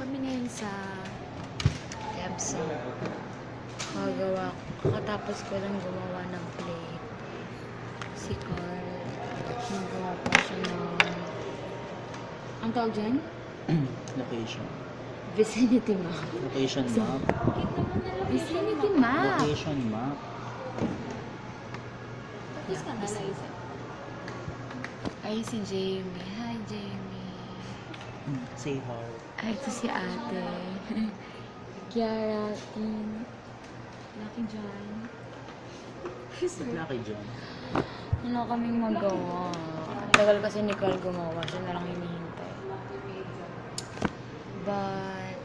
kami ngayon sa Epson. Kakatapos ko lang gumawa ng plate. Si Carl, nagawa pa siya ng... Ang tawag dyan? Location. Vicinity map. Location map. Vicinity map! Location map. Tapos ka na, Liza. Ay, si Jamie. Hi, Jamie. Say hi. Ay, ito si ate. Kiara, Tin. Lucky John. Lucky John. Wala kaming magawa. Tagal kasi ni Carl gumawa. Siya na lang hinihintay. But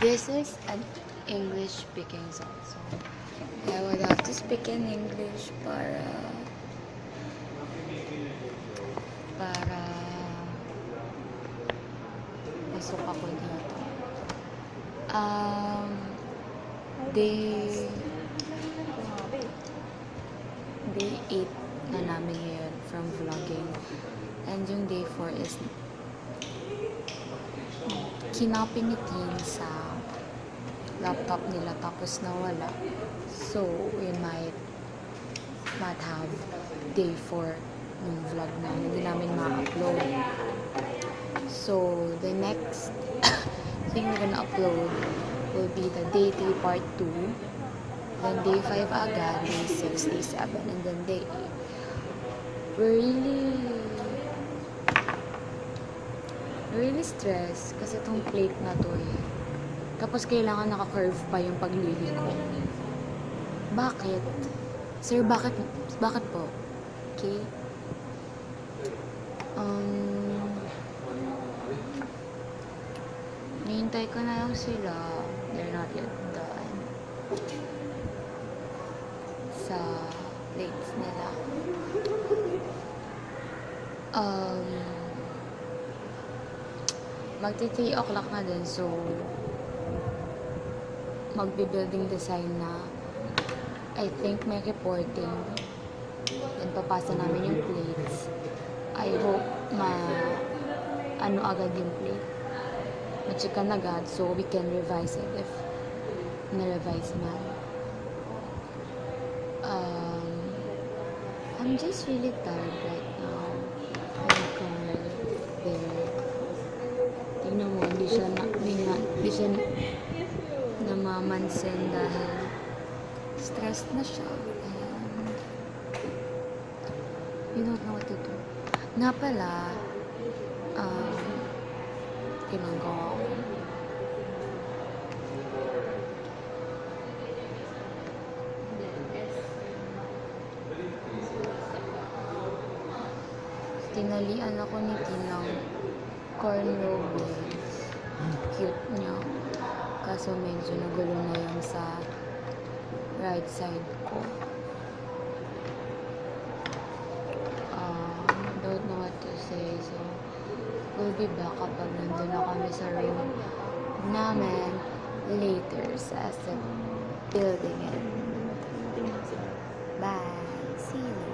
this is an English speaking song. So I would have to speak in English para pasok ako dito. Day 8 na namin ngayon from vlogging. And yung day 4 is kinopy ni Tin sa laptop nila tapos nawala. So, we might not have day 4 ng vlog na hindi namin ma-upload. So, the next thing we're gonna upload will be the day 3 part 2, then day 5 agad, day 6, day 7, and then day 8. We're really stressed kasi itong plate na to eh. Tapos kailangan naka-curve pa yung paglili ko. Bakit? Sir, bakit po? Okay? Nihintay ko na lang sila. They're not yet done. Sa plates nila. Magti 3 o'clock na din, so magbe-building design na. I think may reporting. Then papasa namin yung plates. I hope agad yung plate. Ma-checkan agad so we can revise it if na-revise man. I'm just really tired right now. I'm Carl there. Tingnan mo, hindi siya namamansin dahil stressed na siya. And you don't know what to do. Nga pala, ginagawa ko. Tinalian ako ni Tinang cornrow braids. Cute niya. Kaso medyo nagulo na yung sa right side ko. Don't know what to say. So, we'll be back kapag nandun na kami sa room namin later sa building it. Bye! See you later.